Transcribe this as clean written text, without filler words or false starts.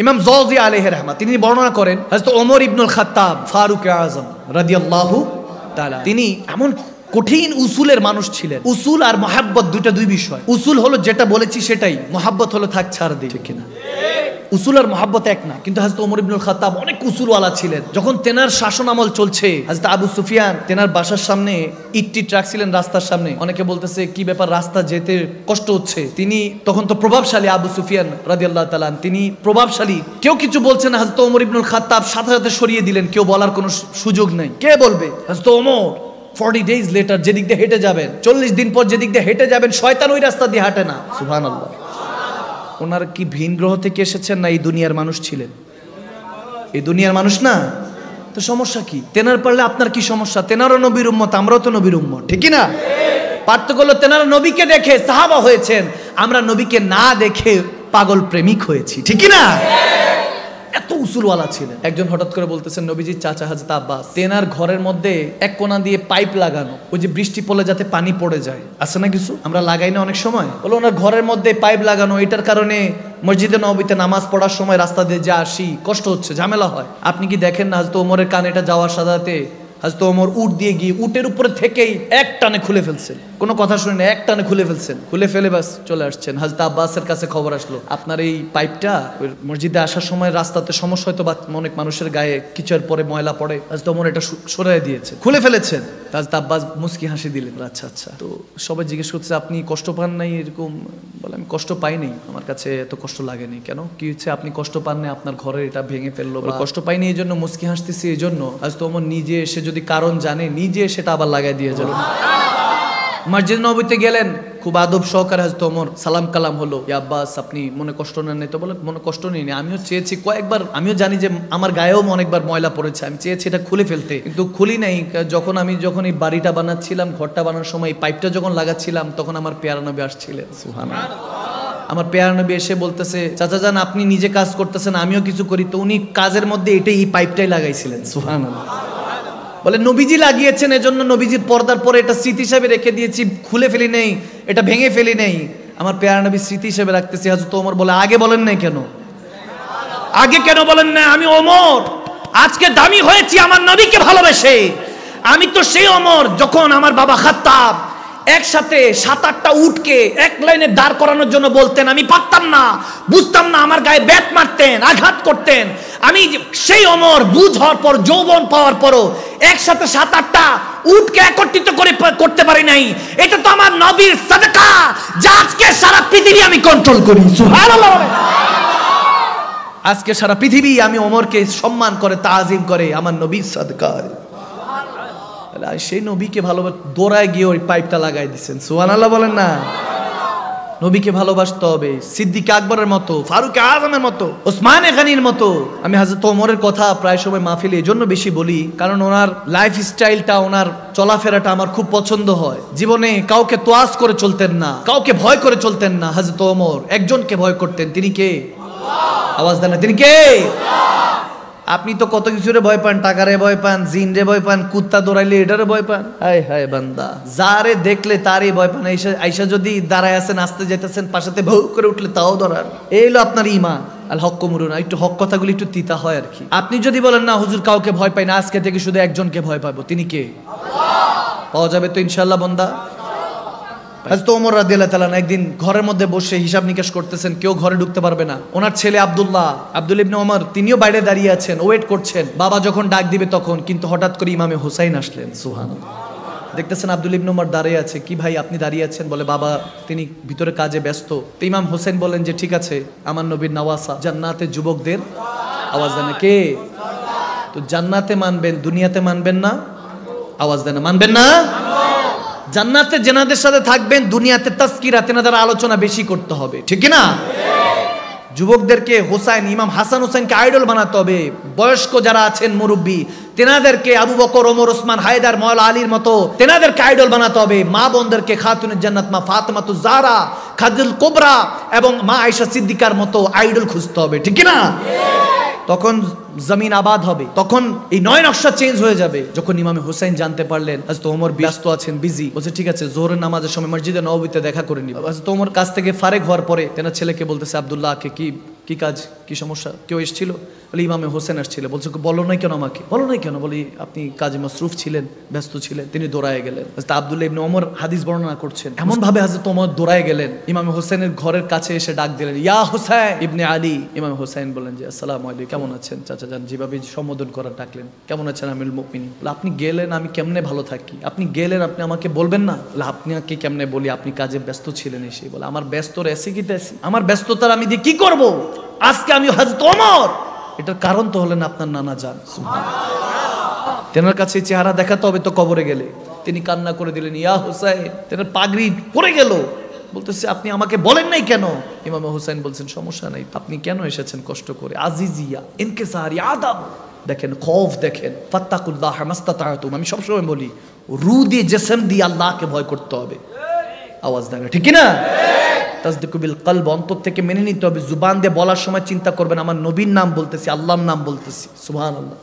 ইমাম জাওজি আলাইহি রাহমাত তিনি বর্ণনা করেন হযরত ওমর ইবনুল খাত্তাব ফারুক আযম রাদিয়াল্লাহু তাআলা তিনি এমন কঠিন উসুলের মানুষ ছিলেন। উসুল আর মহাব্বত দুই বিষয়। উসুল হলো যেটা বলেছি সেটাই, মহাব্বত হলো থাক ছাড় দিই, ঠিক কিনা? উসুল আর মহাব্বত এক না। কিন্তু হযরত ওমর ইবনুল খাত্তাব অনেক উসুলওয়ালা ছিলেন। যখন তেনার শাসন আমল চলছে, হযরত আবু সুফিয়ান তেনার বাসার সামনে ইটটি রাখছিলেন রাস্তার সামনে, অনেকে বলতেছে কি ব্যাপার, রাস্তা যেতে কষ্ট হচ্ছে। তিনি তখন তো প্রভাবশালী আবু সুফিয়ান রাদিয়াল্লাহু তাআলা, তিনি প্রভাবশালী, কেউ কিছু বলছে না। হযরত ওমর ইবনুল খাত্তাব সাথে সাথে সরিয়ে দিলেন, কেউ বলার কোনো সুযোগ নাই। কে বলবে? হযরত ওমর 40 days later যেদিক দিয়ে হেঁটে যাবেন, 40 দিন পর যেদিক দিয়ে হেঁটে যাবেন, শয়তান ওই রাস্তা দিয়ে হাঁটে না। সুবহানাল্লাহ। ওনার কি ভিন গ্রহ থেকে এসেছেন না এই দুনিয়ার মানুষ ছিলেন? এই দুনিয়ার মানুষ না, তো সমস্যা কি? তেনার পারলে আপনার কি সমস্যা? তেনারও নবীর উম্মত, আমরাও তো নবীর উম্মত, ঠিক না? পার্থক্য হলো তেনারা নবীকে দেখে সাহাবা হয়েছেন, আমরা নবীকে না দেখে পাগল প্রেমিক হয়েছি, ঠিক না? এত উসুলওয়ালা ছিলেন। একজন হঠাৎ করে বলতেছেন নবীজির চাচা হযরত আব্বাস, তেনার ঘরের মধ্যে এক কোণা দিয়ে পাইপ লাগানো, ওই যে বৃষ্টি পড়লে যাতে পানি পড়ে যায়, আছে না কিছু, আমরা লাগাই না অনেক সময়? বলো ওনার ঘরের মধ্যে পাইপ লাগানো, এটার কারণে মসজিদে নববীতে নামাজ পড়ার সময় রাস্তা দিয়ে যা আসি কষ্ট হচ্ছে, ঝামেলা হয়। আপনি কি দেখেন না হযরত ওমরের কানে এটা যাওয়ার সাথে হযরত ওমর উট দিয়ে গিয়ে উটের উপরে থেকেই এক টানে খুলে ফেলছেন, কোনো কথা শুনে না, এক টানে খুলে ফেলছেন, খুলে ফেলে বাস চলে আসছেন। হযরত আব্বাসের কাছে খবর আসলো, আপনার এই পাইপটা মসজিদে আসার সময় রাস্তাতে সমস্যা হয়তো, বা অনেক মানুষের গায়ে কিছুর পরে ময়লা পড়ে, হযরত ওমর এটা সরিয়ে দিয়েছে, খুলে ফেলেছেন। হযরত আব্বাস মুস্কি হাসি দিলেন, আচ্ছা আচ্ছা। তো সবাই জিজ্ঞেস করছে আপনি কষ্ট পান নাই? এরকম বলে, আমি কষ্ট পাই নাই, আমার কাছে এত কষ্ট লাগেনি। কেন, কি হচ্ছে? আপনি কষ্ট পান নাই, আপনার ঘরে এটা ভেঙে ফেললো, কষ্ট পাইনি এই জন্য মুস্কি হাসতেছি, এই জন্য। হযরত ওমর নিজে এসে যদি কারণ জানে, নিজে সেটা আবার লাগাই দিয়ে যাবে। মসজিদ নববীতে গেলেন, খুব আদব সহকারে হযরত ওমর সালাম কালাম হলো, ইয়া আব্বাস আপনি মনে কষ্ট নেন নাই তো? বলে মনে কষ্ট নেই, আমিও চেয়েছি কয়েকবার, আমিও জানি যে আমার গায়েও অনেকবার ময়লা পড়েছে, আমি চেয়েছি এটা খুলে ফেলতে, কিন্তু খুলি নাই। যখন এই বাড়িটা বানাচ্ছিলাম, ঘরটা বানানোর সময় এই পাইপটা যখন লাগাচ্ছিলাম, তখন আমার পেয়ারা নবী আসছিলেন। সুবহানাল্লাহ। আমার পেয়ারা নবী এসে বলতেছে, চাচা যান আপনি নিজে কাজ করতেছেন, আমিও কিছু করি, তো উনি কাজের মধ্যে এই পাইপটাই লাগাইছিলেন। সুবহানাল্লাহ। বলে নবীজি লাগিয়েছেন, এজন্য নবীজির পর্দার পরে এটা স্মৃতি হিসেবে রেখে দিয়েছি, খুলে ফেলি নেই, এটা ভেঙে ফেলি নেই, আমার পেয়ারা নবী স্মৃতি হিসেবে রাখতেছি। হযরত ওমর বলে, আগে বলেন নাই কেন? আগে কেন বলেন না? আমি ওমর আজকে দামি হয়েছি আমার নবীকে ভালোবেসে। আমি তো সেই ওমর যখন আমার বাবা খাত্তাব একসাথে 7-8টা উটকে এক লাইনে দাঁড় করানোর জন্য বলতেন, আমি পারতাম না, বুঝতাম না, আমার গায়ে ব্যাট মারতেন, আঘাত করতেন। আমি সেই ওমর বুঝ হওয়ার পর, যৌবন পাওয়ার পরও একসাথে 7-8টা উটকে একত্রিত করতে পারি নাই। এটা তো আমার নবীর সাদকা, যা আজকে সারা পৃথিবী আমি কন্ট্রোল করি। সুবহানাল্লাহ। আজকে সারা পৃথিবী আমি ওমরকে সম্মান করে, তাজিম করে আমার নবীর সাদকায়। সেই নবীকে ভালোবাসে, দৌড়ায় গিয়ে ওই পাইপটা লাগাই দিচ্ছেন। সুবহানাল্লাহ বলেন না? নবীকে ভালোবাসতে হবে সিদ্দিক আকবরের মতো, ফারুক আজমের মতো, ওসমান গনির মতো। আমি হযরত ওমরের কথা প্রায় সময় মাহফিলে এই জন্য বেশি বলি, কারণ ওনার লাইফ স্টাইলটা, ওনার চলাফেরাটা আমার খুব পছন্দ হয়। জীবনে কাউকে তোয়াজ করে চলতেন না, কাউকে ভয় করে চলতেন না। হযরত ওমর একজনকে ভয় করতেন, তিনি কে? আওয়াজ দেন না, তিনি কে? আপনি তো কত কিছুরে ভয় পান, টাকারে ভয় পান, জিনরে ভয় পান, কুত্তা দৌড়াইলে এটারে ভয় পান। হায় হায় বান্দা, যারে দেখলে তারই ভয় পান। আইসা যদি দাঁড়ায় আছেন, আসতে যাইতেছেন, পাশাতে ভৌ করে উঠলে তাও ধরার। এই হলো আপনার ঈমান। আল হক মুরুনা, একটু হক কথাগুলি একটু তিতা হয় আর কি। আপনি যদি বলেন না হুজুর কাউকে ভয় পাই না, আজকে থেকে শুধু একজনকে ভয় পাবো, তিনি কে? পাওয়া যাবে তো ইনশাআল্লাহ বান্দা। হযরত ওমর রাদিয়াল্লাহু তাআলা একদিন ঘরের মধ্যে বসে হিসাব নিকাশ করতেছেন, কেউ ঘরে ঢুকতে পারবে না। ওনার ছেলে আব্দুল ইবনে ওমর, তিনিও বাইরে দাঁড়িয়ে আছেন, ওয়েট করছেন বাবা যখন ডাক দিবে তখন। কিন্তু হঠাৎ করে ইমামে হুসাইন আসলেন। সুবহানাল্লাহ। দেখতেছেন আব্দুল ইবনে ওমর দাঁড়িয়ে আছে। কি ভাই আপনি দাঁড়িয়ে আছেন? বলে বাবা তিনি ভিতরে কাজে ব্যস্ত। তো ইমাম হুসাইন বলেন যে ঠিক আছে, আমার নবীর নওয়াসা, জান্নাতে যুবকদের আওয়াজ দেন। কে? তো জান্নাতে মানবেন, দুনিয়াতে মানবেন না? আওয়াজ দেন, মানবেন না? জান্নাতে জেনাদের সাথে থাকবেন, দুনিয়াতে তাজকিরা, তেনাদের আলোচনা বেশি করতে হবে, ঠিক না? যুবকদেরকে হোসাইন, ইমাম হাসান হোসেনকে আইডল বানাতে হবে। বয়স্ক যারা আছেন মুরব্বী, তেনাদেরকে আবু বকর, ওমর, ওসমান, হায়দার, মওলা আলীর মতো তেনাদেরকে আইডল বানাতে হবে। মা বোনদেরকে খাতুনের জান্নাত মা ফাতেমাতুজ জাহরা, খাদিজাতুল কুবরা এবং মা আয়েশা সিদ্দিকার মতো আইডল খুঁজতে হবে, ঠিক না? তখন জমিন আবাদ হবে, তখন এই নয় নকশা চেঞ্জ হয়ে যাবে। যখন ইমামে হুসাইন জানতে পারলেন হযরত ওমর ব্যস্ত আছেন, বিজি, বলছে ঠিক আছে জোহরের নামাজের সময় মসজিদে নববীতে দেখা করে নিব। হযরত ওমর কাছ থেকে ফারেক হওয়ার পরে তেনার ছেলেকে বলতেছে, আব্দুল্লাহকে কি কি কাজ, কি সমস্যা? কেউ এসেছিল? বলে ইমামে হোসেন আসছিল। বলছে বলো নাই কেন আমাকে? বলো নাই কেন? বলি আপনি কাজে মাসরুফ ছিলেন, ব্যস্ত ছিলেন। তিনি দৌড়ায় গেলেন। হযরত আব্দুল্লাহ ইবনে ওমর হাদিস বর্ণনা করছেন, এমন ভাবে হযরত ওমর দৌড়ায় গেলেন, ইমামে হোসেনের ঘরের কাছে এসে ডাক দিলেন, ইয়া হোসেন ইবনে আলী। ইমাম হোসেন বললেন যে আসসালামু আলাইকুম, কেমন আছেন চাচা যান? যেভাবে সম্বোধন করা ডাকলেন, কেমন আছেন আমিরুল মুমিনিন? বলে আপনি গেলেন আমি কেমনে ভালো থাকি? আপনি গেলেন আপনি আমাকে বলবেন না? বলে আপনাকে কেমনে বলি, আপনি কাজে ব্যস্ত ছিলেন এসে। বলে আমার ব্যস্তর এসে কি তেসি, আমার ব্যস্ততার আমি দিয়ে কি করব? আজকে আমি হযরত ওমর, এটার কারণ তো হলেন আপনার নানা যান। তেনার কাছে চেহারা দেখাতে হবে তো কবরে গেলে। তিনি কান্না করে দিলেন, ইয়া হুসাইন। তেনার পাগড়ি পড়ে গেল, বলতেছে আপনি আমাকে বলেন নাই কেন? ইমাম হুসাইন বলছেন সমস্যা নাই, আপনি কেন এসেছেন কষ্ট করে? আজিজিয়া ইনকিসারি আদাব, দেখেন খৌফ, দেখেন ফাত্তাকুল্লাহ মাস্তাতাতুম। আমি সবসময় বলি রু দিয়ে জিসম দিয়ে আল্লাহকে ভয় করতে হবে। আওয়াজ দেন ঠিক কি না? তাসদিকু বিল কলব, অন্তর থেকে মেনে নিতে হবে। জুবান দিয়ে বলার সময় চিন্তা করবেন আমার নবীর নাম বলতেছি, আল্লাহর নাম বলতেছি। সুবহানাল্লাহ।